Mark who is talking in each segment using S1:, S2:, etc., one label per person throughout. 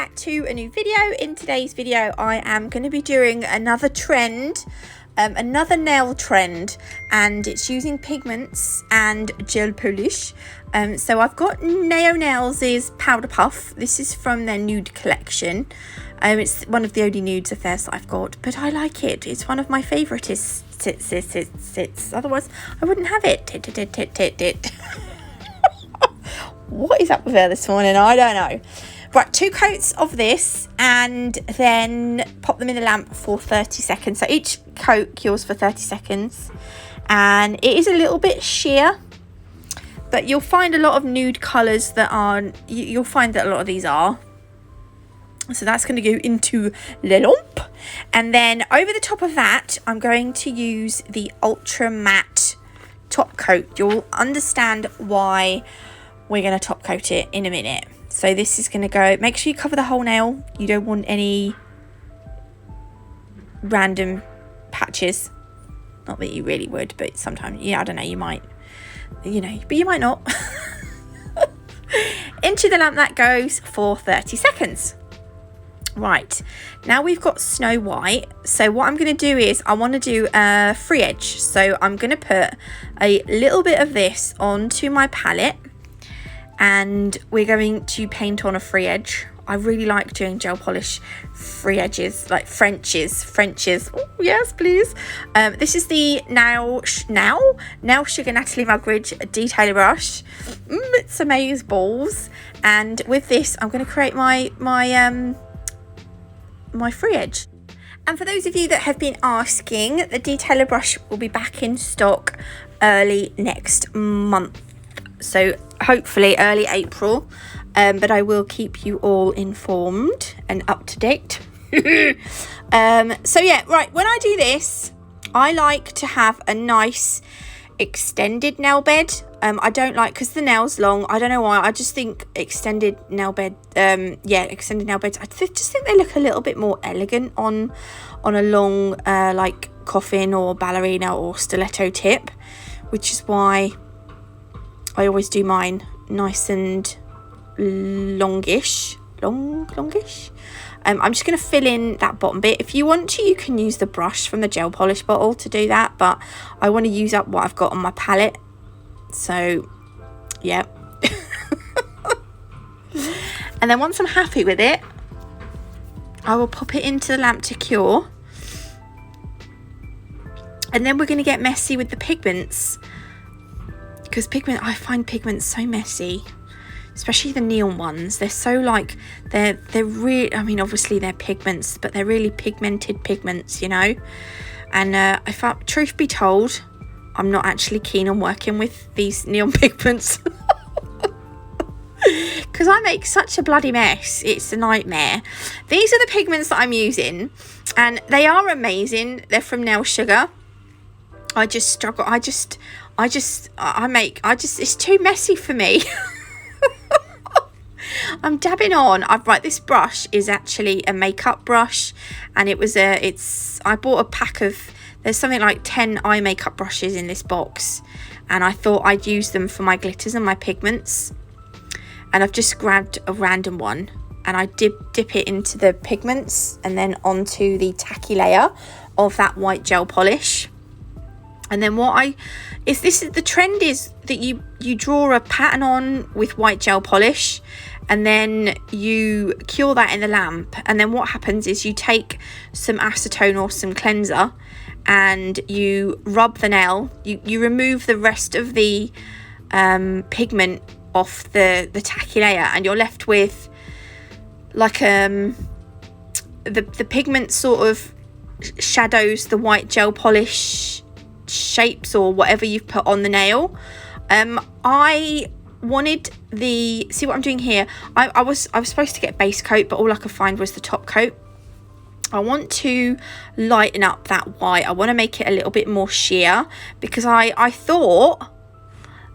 S1: back to a new video. In today's video I am going to be doing another trend, another nail trend, and it's using pigments and gel polish. So I've got Neo Nails' Powder Puff. This is from their nude collection. It's one of the only nudes of theirs that I've got, but I like it. It's one of my favourites. Otherwise I wouldn't have it. What is up with her this morning? I don't know. Right, 2 coats of this and then pop them in the lamp for 30 seconds. So each coat cures for 30 seconds. And it is a little bit sheer, but you'll find a lot of nude colours that are, you'll find that a lot of these are. So that's going to go into the lump. And then over the top of that, I'm going to use the Ultra Matte top coat. You'll understand why we're going to top coat it in a minute. So this is going to go, make sure you cover the whole nail. You don't want any random patches. Not that you really would, but sometimes, yeah, I don't know, you might, you know, but you might not. Into the lamp that goes for 30 seconds. Right, now we've got Snow White. So what I'm going to do is I want to do a free edge. So I'm going to put a little bit of this onto my palette. And we're going to paint on a free edge. I really like doing gel polish free edges, like Frenches. Oh, yes, please. This is the Nail Sugar Natalie Mugridge detailer brush. It's amaze balls. And with this, I'm going to create my free edge. And for those of you that have been asking, the detailer brush will be back in stock early next month. So hopefully early April, but I will keep you all informed and up to date. So yeah, right, when I do this, I like to have a nice extended nail bed. I don't like, because the nail's long, I don't know why, I just think extended nail bed, extended nail beds, I just think they look a little bit more elegant on a long like coffin or ballerina or stiletto tip, which is why I always do mine nice and longish. I'm just going to fill in that bottom bit. If you want to, you can use the brush from the gel polish bottle to do that, but I want to use up what I've got on my palette. So, yeah. And then once I'm happy with it, I will pop it into the lamp to cure. And then we're going to get messy with the pigments. Because I find pigments so messy, especially the neon ones. They're so like, they're really, I mean, obviously they're pigments, but they're really pigmented pigments, you know. And truth be told, I'm not actually keen on working with these neon pigments. Because I make such a bloody mess. It's a nightmare. These are the pigments that I'm using, and they are amazing. They're from Nail Sugar. I just struggle. It's too messy for me. I'm dabbing on. Right, this brush is actually a makeup brush, and I bought a pack of, there's something like 10 eye makeup brushes in this box, and I thought I'd use them for my glitters and my pigments. And I've just grabbed a random one, and I dip it into the pigments and then onto the tacky layer of that white gel polish. And then the trend is that you draw a pattern on with white gel polish, and then you cure that in the lamp. And then what happens is you take some acetone or some cleanser and you rub the nail. You remove the rest of the pigment off the tacky layer, and you're left with like the pigment sort of shadows the white gel polish shapes or whatever you've put on the nail. I wanted see what I'm doing here. I was supposed to get base coat, but all I could find was the top coat. I want to lighten up that white. I want to make it a little bit more sheer, because I thought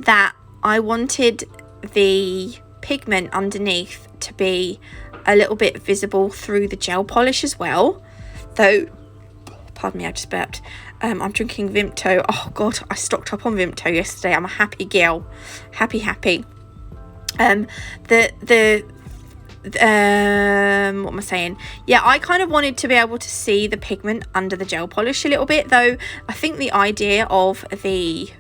S1: that I wanted the pigment underneath to be a little bit visible through the gel polish as well. Though, pardon me, I just burped. I'm drinking Vimto. Oh god, I stocked up on Vimto yesterday. I'm a happy girl. Happy. The what am I saying? Yeah, I kind of wanted to be able to see the pigment under the gel polish a little bit, though. I think the idea of this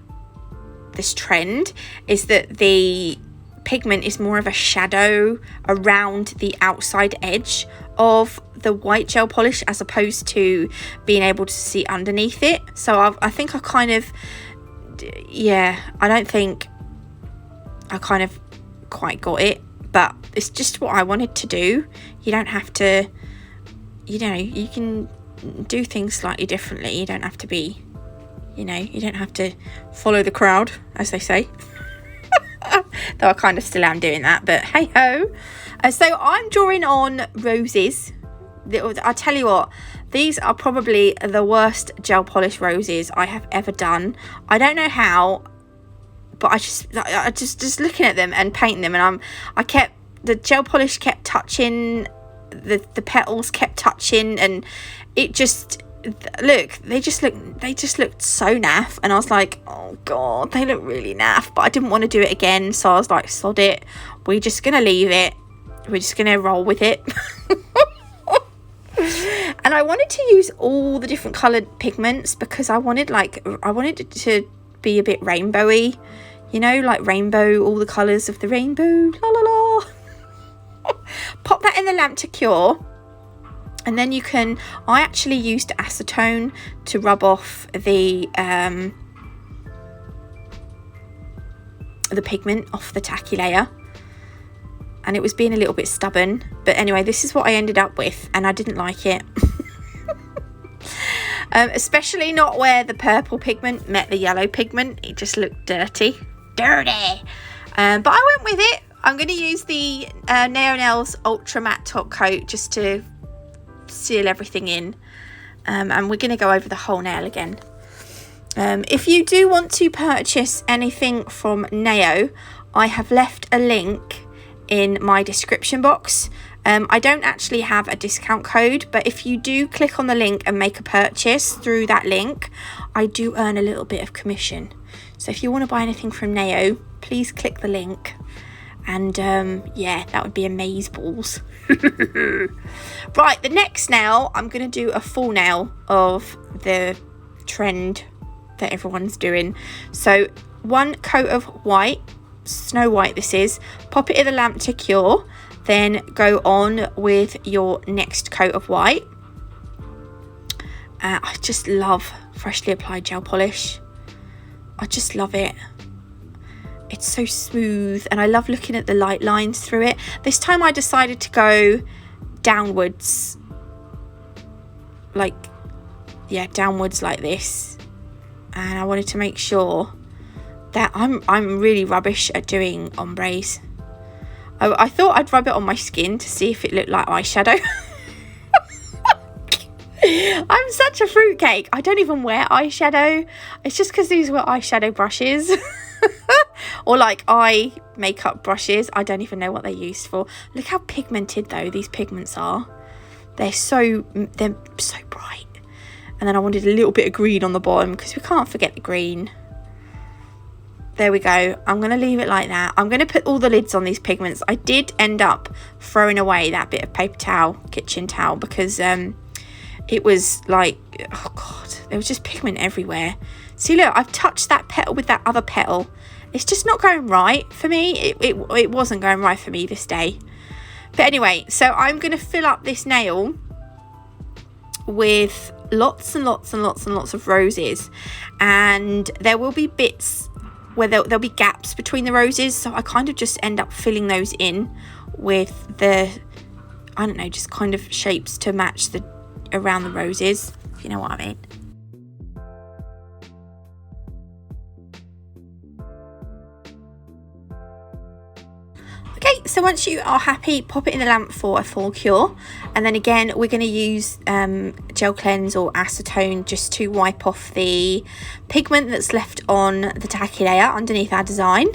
S1: trend is that the pigment is more of a shadow around the outside edge of the white gel polish, as opposed to being able to see underneath it. So I think I kind of, yeah, I don't think I kind of quite got it, but it's just what I wanted to do. You don't have to, you know, you can do things slightly differently. You don't have to be, you know, you don't have to follow the crowd, as they say. Though I kind of still am doing that, but hey ho. So I'm drawing on roses. I tell you what, these are probably the worst gel polish roses I have ever done. I don't know how, but I just looking at them and painting them, and the gel polish kept touching, the petals kept touching, and it just, look, they just looked so naff, and I was like, oh god, they look really naff. But I didn't want to do it again, so I was like, sod it, we're just gonna leave it, we're just gonna roll with it. And I wanted to use all the different coloured pigments because I wanted it to be a bit rainbowy, you know, like rainbow, all the colours of the rainbow, la la la. Pop that in the lamp to cure. And then you can, I actually used acetone to rub off the pigment off the tacky layer. And it was being a little bit stubborn. But anyway, this is what I ended up with, and I didn't like it. Especially not where the purple pigment met the yellow pigment. It just looked dirty. Dirty! But I went with it. I'm going to use the Nail Nails Ultra Matte Top Coat just to seal everything in, and we're going to go over the whole nail again. If you do want to purchase anything from Nao, I have left a link in my description box. I don't actually have a discount code, but if you do click on the link and make a purchase through that link, I do earn a little bit of commission. So if you want to buy anything from Nao, please click the link. And yeah, that would be amazeballs. Right, the next nail, I'm going to do a full nail of the trend that everyone's doing. So 1 coat of white, Snow White this is, pop it in the lamp to cure, then go on with your next coat of white. I just love freshly applied gel polish. I just love it. It's so smooth, and I love looking at the light lines through it. This time I decided to go downwards, like, yeah, downwards like this. And I wanted to make sure that I'm really rubbish at doing ombres. I thought I'd rub it on my skin to see if it looked like eyeshadow. I'm such a fruitcake. I don't even wear eyeshadow. It's just because these were eyeshadow brushes. Or like eye makeup brushes. I don't even know what they're used for. Look how pigmented though these pigments are. They're so bright. And then I wanted a little bit of green on the bottom because we can't forget the green. There we go. I'm going to leave it like that. I'm going to put all the lids on these pigments. I did end up throwing away that bit of paper towel, kitchen towel, because it was like, oh god, there was just pigment everywhere. See, look, I've touched that petal with that other petal. It's just not going right for me. It wasn't going right for me this day. But anyway, so I'm going to fill up this nail with lots and lots and lots and lots of roses. And there will be bits where there'll be gaps between the roses. So I kind of just end up filling those in with the, I don't know, just kind of shapes to match the around the roses, if you know what I mean. Okay, so once you are happy, pop it in the lamp for a full cure. And then again, we're going to use gel cleanse or acetone just to wipe off the pigment that's left on the tacky layer underneath our design.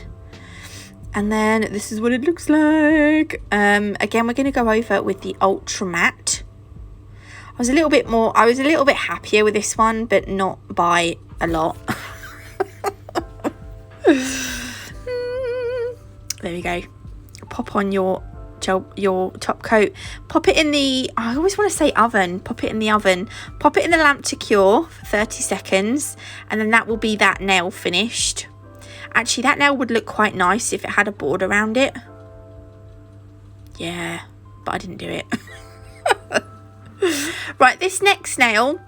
S1: And then this is what it looks like. Again, we're going to go over with the Ultra Matte. I was a little bit happier with this one, but not by a lot. There we go. Pop on your your top coat, pop it in the, I always want to say oven, pop it in the oven, pop it in the lamp to cure for 30 seconds, and then that will be that nail finished. Actually, that nail would look quite nice if it had a board around it. Yeah, but I didn't do it. Right, this next nail,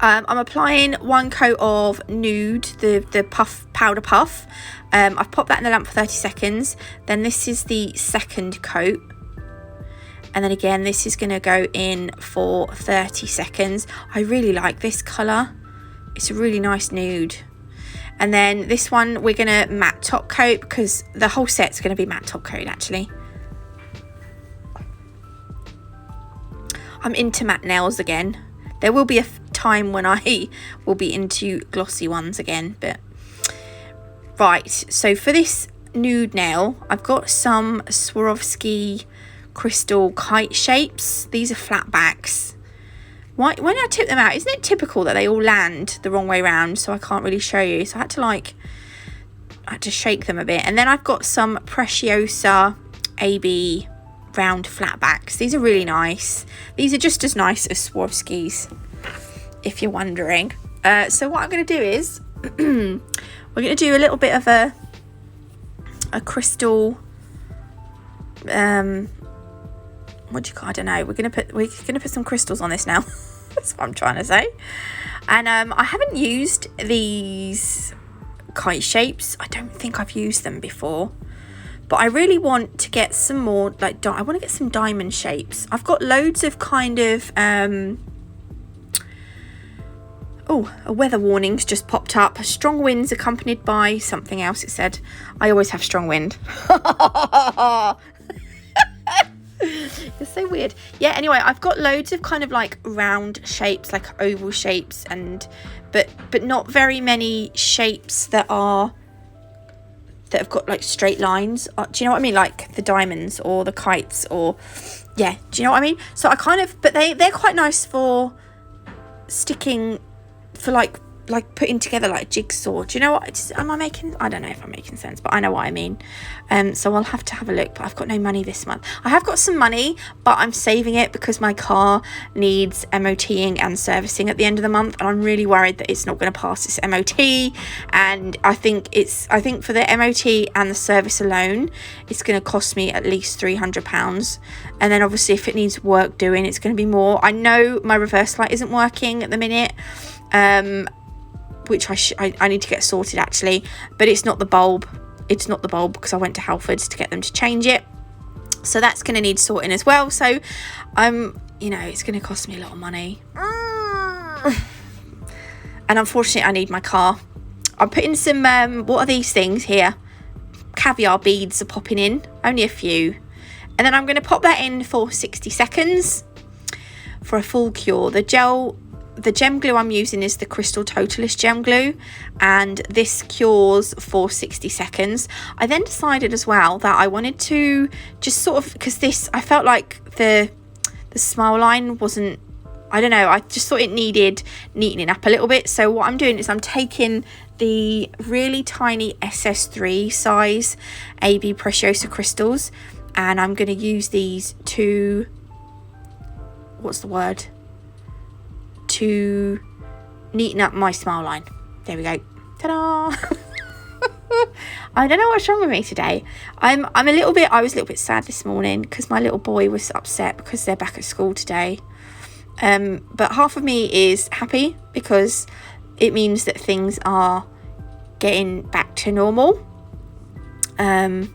S1: I'm applying 1 coat of Nude, the powder puff. I've popped that in the lamp for 30 seconds. Then this is the second coat. And then again, this is going to go in for 30 seconds. I really like this colour. It's a really nice nude. And then this one, we're going to matte top coat, because the whole set's going to be matte top coat, actually. I'm into matte nails again. There will be a time when I will be into glossy ones again, but right, so for this nude nail, I've got some Swarovski crystal kite shapes. These are flat backs. Why, when I tip them out, isn't it typical that they all land the wrong way around? So I can't really show you. So I had to shake them a bit. And then I've got some Preciosa AB round flat backs. These are really nice. These are just as nice as Swarovskis, if you're wondering. So what I'm going to do is we're going to do a little bit of a crystal, what do you call, I don't know, we're going to put some crystals on this now. That's what I'm trying to say. And I haven't used these kite shapes. I don't think I've used them before, but I really want to get some more, like, I want to get some diamond shapes. I've got loads of kind of a weather warning's just popped up. Strong winds accompanied by something else, it said. I always have strong wind. It's so weird. Yeah, anyway, I've got loads of kind of like round shapes, like oval shapes, and but not very many shapes that have got like straight lines. Do you know what I mean? Like the diamonds or the kites, or yeah, do you know what I mean? So I kind of, but they're quite nice for sticking, for like putting together like a jigsaw. Do you know what? I don't know if I'm making sense, but I know what I mean. So I'll have to have a look, but I've got no money this month. I have got some money, but I'm saving it because my car needs MOTing and servicing at the end of the month, and I'm really worried that it's not going to pass its MOT. And I think for the MOT and the service alone, it's going to cost me at least £300. And then obviously if it needs work doing, it's going to be more. I know my reverse light isn't working at the minute, which I need to get sorted actually, but it's not the bulb. It's not the bulb, because I went to Halfords to get them to change it. So that's going to need sorting as well. So it's going to cost me a lot of money. And unfortunately I need my car. I'm putting some, what are these things here? Caviar beads are popping in, only a few. And then I'm going to pop that in for 60 seconds for a full cure. The gem glue I'm using is the Crystal Totalist gem glue, and this cures for 60 seconds. I then decided as well that I wanted to just sort of, because I felt like the smile line wasn't, I don't know, I just thought it needed neatening up a little bit. So what I'm doing is I'm taking the really tiny SS3 size AB Preciosa crystals, and I'm going to use these to, to neaten up my smile line. There we go. Ta-da! I don't know what's wrong with me today. I was a little bit sad this morning because my little boy was upset because they're back at school today. But half of me is happy because it means that things are getting back to normal. I'm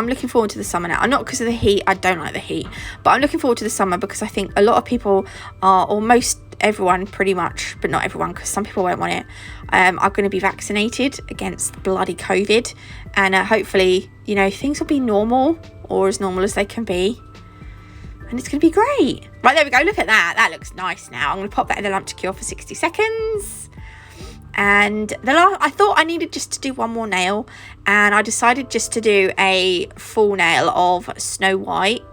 S1: looking forward to the summer now. Not because of the heat, I don't like the heat, but I'm looking forward to the summer because I think a lot of people are, or most everyone pretty much, but not everyone because some people won't want it, are going to be vaccinated against bloody COVID, and hopefully, things will be normal, or as normal as they can be, and it's going to be great. Right, there we go, look at that. That looks nice now. I'm going to pop that in the lamp to cure for 60 seconds. And I thought I needed just to do one more nail, and I decided just to do a full nail of Snow White.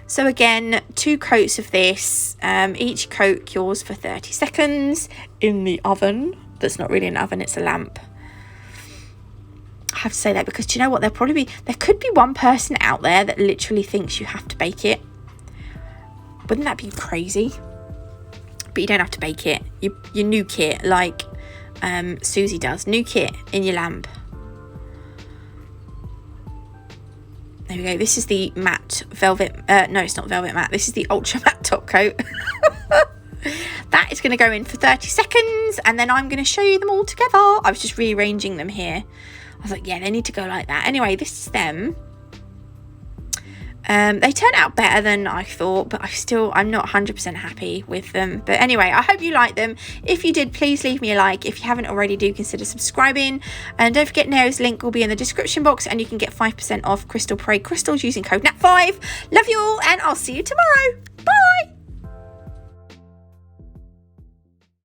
S1: So again, 2 coats of this. Each coat cures for 30 seconds in the oven. That's not really an oven, it's a lamp. have to say that because do you know what? There could be one person out there that literally thinks you have to bake it. Wouldn't that be crazy? But you don't have to bake it. You nuke it like Susie does. Nuke it in your lamp. There we go. This is the matte velvet. No, it's not velvet matte. This is the ultra matte top coat. That is going to go in for 30 seconds. And then I'm going to show you them all together. I was just rearranging them here. I was like, yeah, they need to go like that. Anyway, this is them. They turn out better than I thought, but I'm not 100% happy with them. But anyway, I hope you like them. If you did, please leave me a like. If you haven't already, do consider subscribing. And don't forget, Neo's link will be in the description box, and you can get 5% off Crystal Parade crystals using code NAT5. Love you all, and I'll see you tomorrow. Bye.